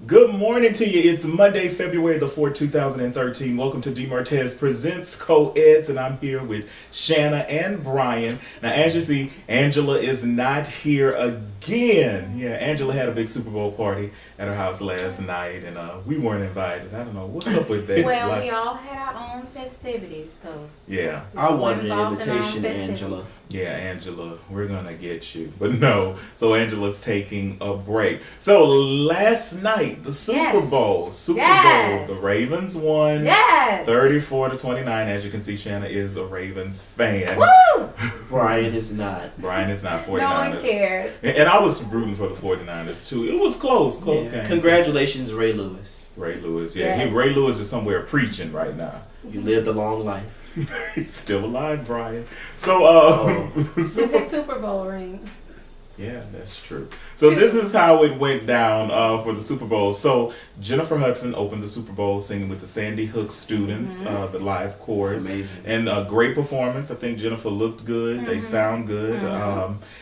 Good morning to you. It's Monday, February the 4th, 2013. Welcome to MARTEZ Presents CO-EDS, and I'm here with Shanna and Brian. Now, as you see, Angela is not here again. Yeah, Angela had a big Super Bowl party at her house last night, and we weren't invited. I don't know. What's up with that? Well, we all had our own festivities, so... Yeah. I wanted an invitation, Angela. Yeah, Angela, we're going to get you. But no, so Angela's taking a break. So last night, the Super Bowl, the Ravens won 34-29. As you can see, Shanna is a Ravens fan. Woo! Brian is not. Brian is not 49ers. No one cares. And I was rooting for the 49ers too. It was close game. Congratulations, Ray Lewis. Ray Lewis, Ray Lewis is somewhere preaching right now. You lived a long life. He's still alive, Brian. So, with a Super Bowl ring. Yeah, that's true. So this is how it went down for the Super Bowl. So Jennifer Hudson opened the Super Bowl singing with the Sandy Hook students, the live chorus. Amazing. And a great performance. I think Jennifer looked good. They sound good.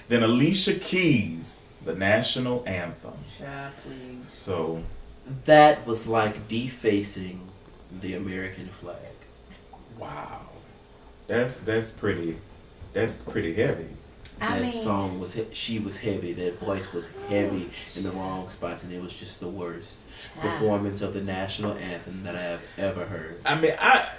Then Alicia Keys, the national anthem. Child, please. So that was like defacing the American flag. Wow. That's pretty heavy. That song was she was heavy. That voice was heavy in the wrong spots, and it was just the worst performance of the national anthem that I have ever heard. I mean, I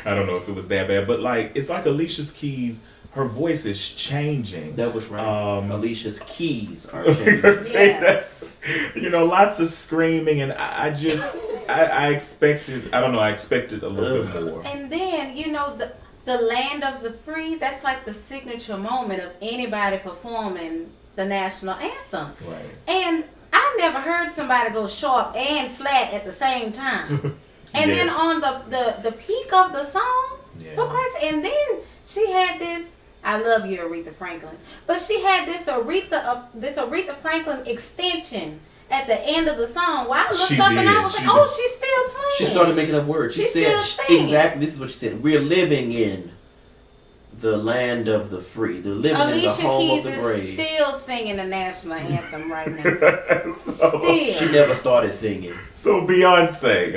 don't know if it was that bad, but like it's like Alicia Keys. Her voice is changing. That was right. Alicia's keys are changing. That's lots of screaming, and I expected. I don't know. I expected a little bit more. And then the land of the free. That's like the signature moment of anybody performing the national anthem. Right. And I never heard somebody go sharp and flat at the same time. And then on the peak of the song, for Christ, and then she had this. I love you, Aretha Franklin. But she had this Aretha Franklin extension at the end of the song. Well, I looked up and I was like, oh, she's still playing. She started making up words. She said, exactly, this is what she said. We're living in the land of the free. They're living in the home of the brave. Alicia Keys is still singing the national anthem right now. Still. She never started singing. So Beyonce,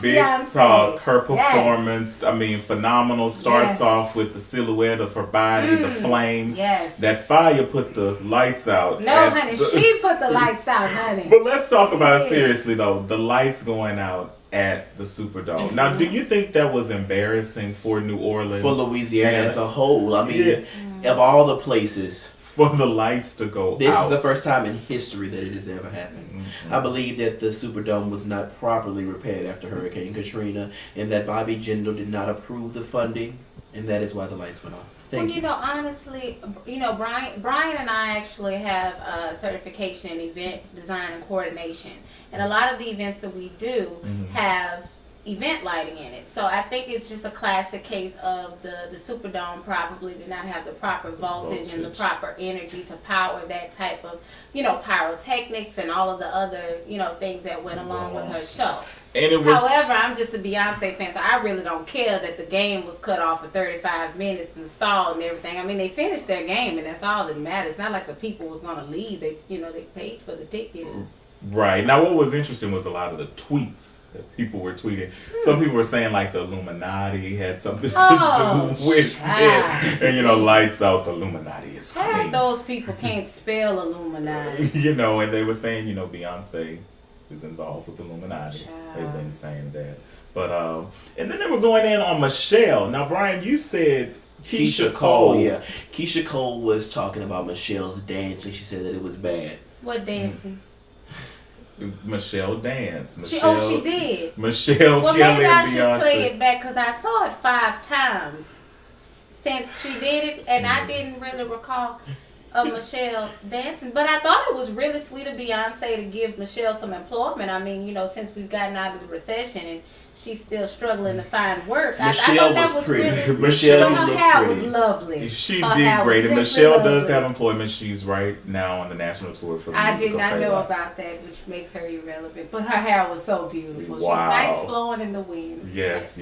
big talk. Her performance, I mean, phenomenal. Starts off with the silhouette of her body, the flames. Yes. That fire put the lights out. No, honey, she put the lights out, honey. But let's talk about it seriously, though. The lights going out at the Superdome. Now, do you think that was embarrassing for New Orleans? For Louisiana as a whole. I mean, of all the places. For the lights to go out. This is the first time in history that it has ever happened. I believe that the Superdome was not properly repaired after Hurricane Katrina, and that Bobby Jindal did not approve the funding, and that is why the lights went off. Thank you. Honestly, Brian and I actually have a certification in event design and coordination. And a lot of the events that we do have event lighting in it. So I think it's just a classic case of the Superdome probably did not have the proper voltage and the proper energy to power that type of, pyrotechnics and all of the other, things that went along with her show. And it was, however, I'm just a Beyonce fan, so I really don't care that the game was cut off for 35 minutes and stalled and everything. I mean, they finished their game, and that's all that matters. It's not like the people was going to leave. They paid for the ticket. Right. Now, what was interesting was a lot of the tweets that people were tweeting. Some people were saying, like, the Illuminati had something to do with it. And, lights out, the Illuminati is coming. Half those people can't spell Illuminati. And they were saying, Beyonce is involved with the Illuminati. They've been saying that. But and then they were going in on Michelle. Now, Brian, you said Keisha Cole. Yeah. Keisha Cole was talking about Michelle's dancing. She said that it was bad. What dancing? Michelle danced. She did. Michelle, well, Kelly, maybe I and should Beyonce. play it back because I saw it 5 times since she did it, and I didn't really recall Michelle dancing. But I thought it was really sweet of Beyonce to give Michelle some employment. I mean, since we've gotten out of the recession and she's still struggling to find work. I thought that was pretty. Really Michelle, her hair was lovely. She did great, and Michelle does have employment. She's right now on the national tour for the I did not know about that, which makes her irrelevant. But her hair was so beautiful. Wow. She's nice flowing in the wind. Yes.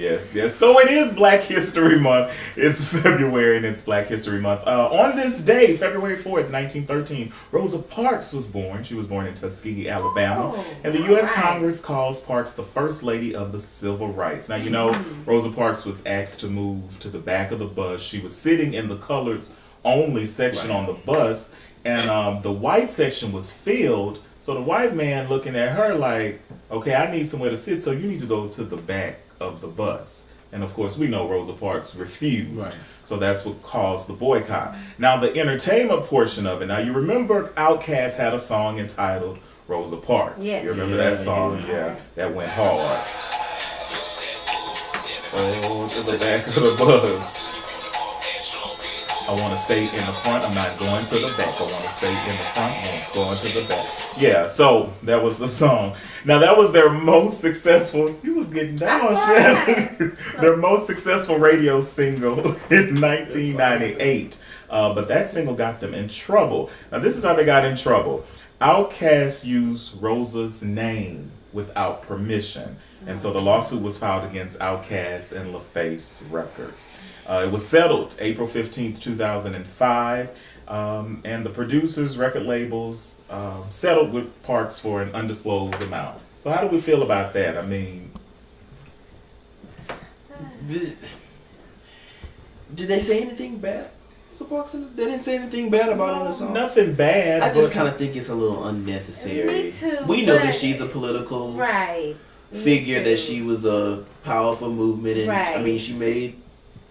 So it is Black History Month. It's February, and it's Black History Month. On this day, February 4th, 1913, Rosa Parks was born. She was born in Tuskegee, Alabama. Oh, And the U.S. all right. Congress calls Parks the first lady of the civil rights. Now, you know, Rosa Parks was asked to move to the back of the bus. She was sitting in the coloreds only section on the bus, and the white section was filled. So the white man looking at her like, okay, I need somewhere to sit, so you need to go to the back of the bus. And of course, we know Rosa Parks refused. Right. So that's what caused the boycott. Now, the entertainment portion of it. Now, you remember Outkast had a song entitled Rosa Parks. Yes. You remember that song? Yeah. That went hard. Oh, to the back of the bus. I want to stay in the front. I'm not going to the back. I want to stay in the front. I'm going to the back. Yeah, so that was the song. Now, that was their most successful. You was getting down, Shannon. Their most successful radio single in 1998. But that single got them in trouble. Now, this is how they got in trouble. Outkast used Rosa's name without permission. And so the lawsuit was filed against Outkast and LaFace Records. It was settled April 15th, 2005. And the producers, record labels, settled with Parks for an undisclosed amount. So how do we feel about that? I mean... Did they say anything bad? They didn't say anything bad about it in the song. Nothing bad. I just kind of think it's a little unnecessary. Me too, We know that but- she's a political Me figure, that too. she was a powerful movement, and I Right. mean, she made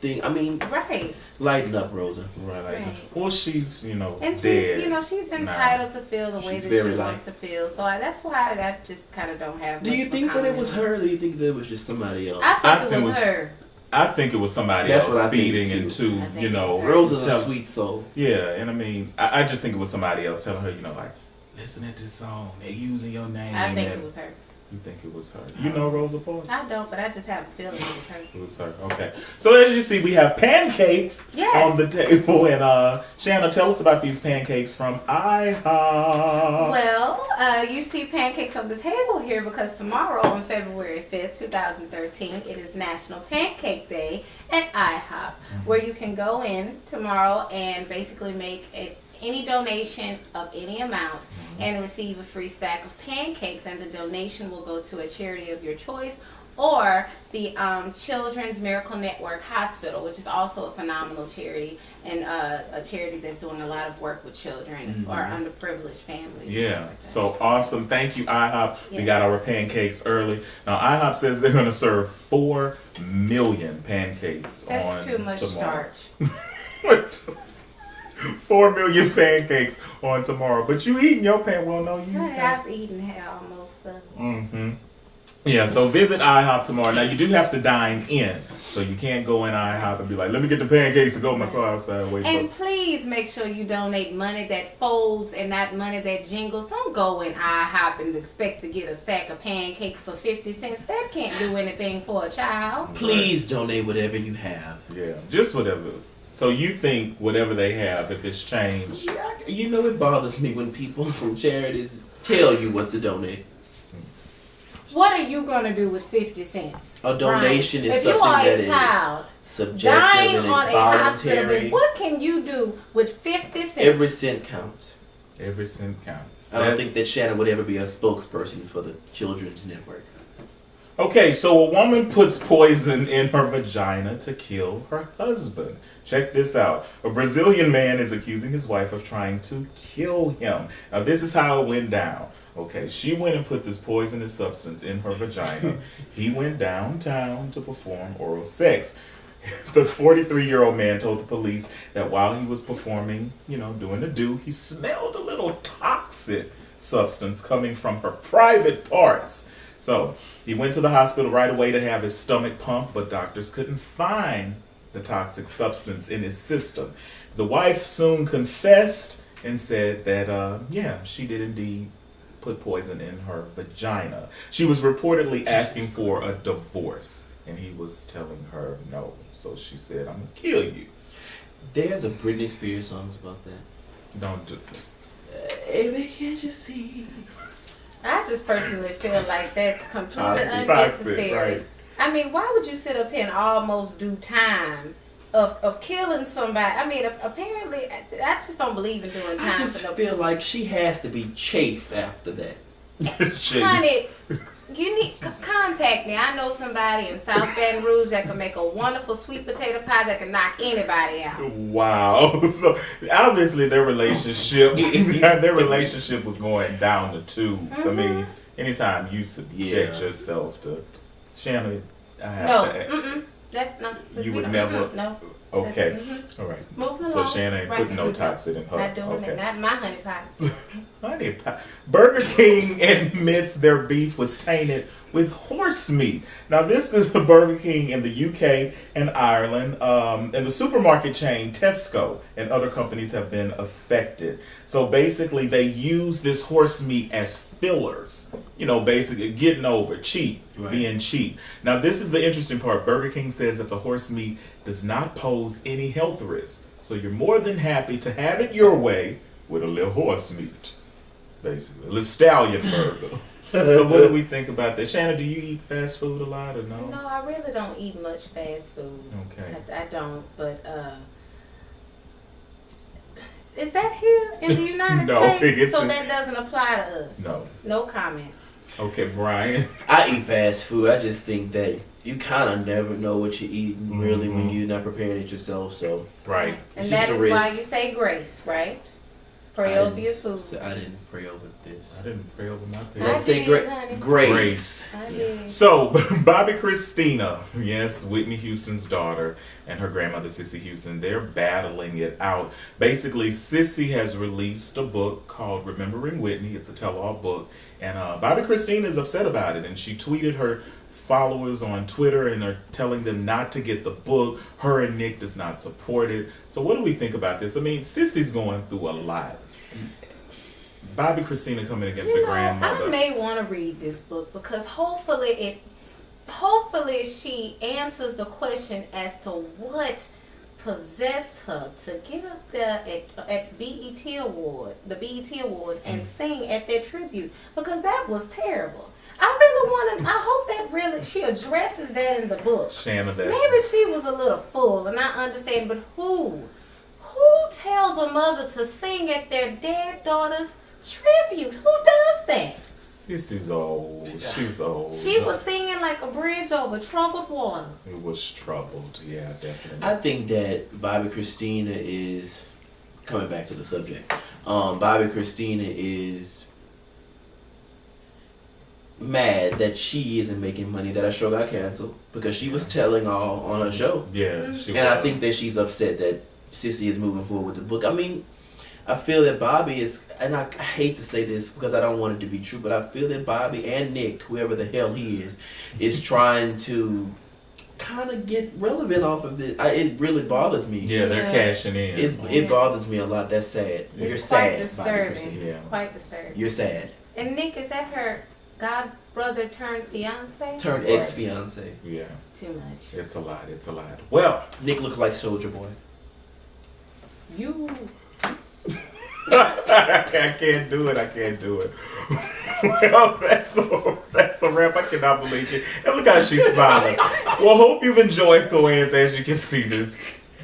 things. I mean, Right. lighten up, Rosa. Right. Right. Well, she's, And dead. she's entitled to feel the way She's that very she light. wants to feel. So that's why I just kind of don't have. Do much you of a think that it comment. was her, or do you think that it was just somebody else? I think it was her. I think it was somebody That's what I else think, feeding too. into, I think it was her. Rosa's a tell- sweet soul. Yeah, and I mean, I just think it was somebody else telling her, like, listen at this song. They're using your name. I think and it was her. You think it was her? You know Rosa Parks? I don't, but I just have a feeling it was her. It was her. Okay. So as you see, we have pancakes Yes. on the table, and Shanna, tell us about these pancakes from IHOP. Well, you see pancakes on the table here because tomorrow, on February 5th, 2013, it is National Pancake Day at IHOP, where you can go in tomorrow and basically make any donation of any amount and receive a free stack of pancakes, and the donation will go to a charity of your choice or the Children's Miracle Network Hospital, which is also a phenomenal charity and a charity that's doing a lot of work with children or underprivileged families. Yeah, so awesome. Thank you, IHOP. We Yes. got our pancakes early. Now, IHOP says they're going to serve 4 million pancakes That's on too much tomorrow. starch. 4 million pancakes on tomorrow. But you eating your well, no, you Honey, I've eaten almost of it. Mm-hmm. Yeah, so visit IHOP tomorrow. Now, you do have to dine in. So you can't go in IHOP and be like, let me get the pancakes and go in my car outside. Wait And for please make sure you donate money that folds and not money that jingles. Don't go in IHOP and expect to get a stack of pancakes for 50 cents. That can't do anything for a child. Please donate whatever you have. Yeah, just whatever. So you think whatever they have, if it's changed. Yeah, you know, it bothers me when people from charities tell you what to donate. What are you going to do with 50 cents? A donation Brian? is If you something are that a is child subjective dying and on it's a hospital voluntary. bed, what can you do with 50 cents? Every cent counts. Every cent counts. I don't think that Shannon would ever be a spokesperson for the Children's Network. Okay, so a woman puts poison in her vagina to kill her husband. Check this out. A Brazilian man is accusing his wife of trying to kill him. Now, this is how it went down. Okay, she went and put this poisonous substance in her vagina. He went downtown to perform oral sex. The 43-year-old man told the police that while he was performing, doing the do, he smelled a little toxic substance coming from her private parts. So he went to the hospital right away to have his stomach pumped, but doctors couldn't find the toxic substance in his system. The wife soon confessed and said that, she did indeed put poison in her vagina. She was reportedly asking for a divorce, and he was telling her no. So she said, I'm going to kill you. There's a Britney Spears song about that. Don't do Baby, can't you see? I just personally feel like that's completely Toxic. unnecessary. Toxic, right. I mean, why would you sit up here and almost do time of killing somebody. I mean, apparently, I just don't believe in doing time. I just feel like she has to be chafe after that. Honey, you need contact me. I know somebody in South Baton Rouge that can make a wonderful sweet potato pie that can knock anybody out. Wow. So obviously their relationship was going down the tubes. I mean, anytime you subject yourself to Shannon, I have to. That's not. You would never. No. Okay. All right. Moving so along. Shannon ain't putting no toxin in her. Not doing it. Not my honey pie. Honey pie. Burger King admits their beef was tainted with horse meat. Now, this is the Burger King in the UK and Ireland, and the supermarket chain Tesco and other companies have been affected. So basically, they use this horse meat as fillers. You know, basically getting over cheap, being cheap. Now, this is the interesting part. Burger King says that the horse meat does not pose any health risk. So you're more than happy to have it your way with a little horse meat, basically. A little stallion burger. So what do we think about that? Shannon, do you eat fast food a lot or no? No, I really don't eat much fast food. Okay. I don't, but is that here in the United States? So that doesn't apply to us? No. No comment. Okay, Brian. I eat fast food. I just think that you kind of never know what you're eating really when you're not preparing it yourself. So right. And that is why you say grace, right? Pray over your food. I didn't pray over this. I didn't pray over my thing. I say grace. I did. So, Bobbi Kristina, yes, Whitney Houston's daughter, and her grandmother, Cissy Houston, they're battling it out. Basically, Cissy has released a book called Remembering Whitney. It's a tell-all book. And Bobbi Kristina is upset about it. And she tweeted her followers on Twitter and are telling them not to get the book. Her and Nick does not support it. So what do we think about this? I mean, Cissy's going through a lot. Bobbi Kristina coming against her grandmother. I may want to read this book because hopefully she answers the question as to what possessed her to get up there at the BET Awards and sing at their tribute, because that was terrible. I hope that she addresses that in the book. Shannon, maybe she was a little full, and I understand, but who tells a mother to sing at their dead daughter's tribute? Who does that? Sissy's old. She's old. She was singing like a bridge over troubled water. It was troubled, yeah, definitely. I think that Bobbi Kristina is, coming back to the subject, Bobbi Kristina is mad that she isn't making money, that her show got canceled, because she was telling all on her show. Yeah, she was. And I think that she's upset that Cissy is moving forward with the book. I mean, I feel that Bobbi is, and I hate to say this because I don't want it to be true, but I feel that Bobbi and Nick, whoever the hell he is trying to kind of get relevant off of it. It really bothers me. Yeah, they're cashing in. It bothers me a lot. That's sad. You're quite sad, disturbing. Yeah. Quite disturbing. You're sad. And Nick, is that her god brother turned fiance? Turned ex-fiance. Yeah. It's too much. It's a lot. It's a lot. Well, Nick looks like Soldier Boy. You. I can't do it. Well, that's a wrap. I cannot believe it. And look how she's smiling. Well, hope you've enjoyed co-eds. As you can see,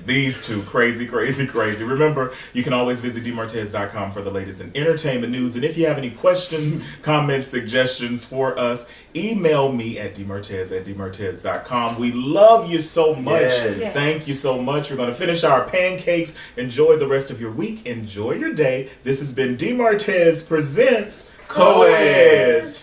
these two crazy. Remember, you can always visit dmartez.com for the latest in entertainment news. And if you have any questions, comments, suggestions for us, email me at dmartez@dmartez.com. We love you so much. Yes. Thank you so much. We're going to finish our pancakes. Enjoy the rest of your week. Enjoy your day. This has been DMartez Presents Co-eds.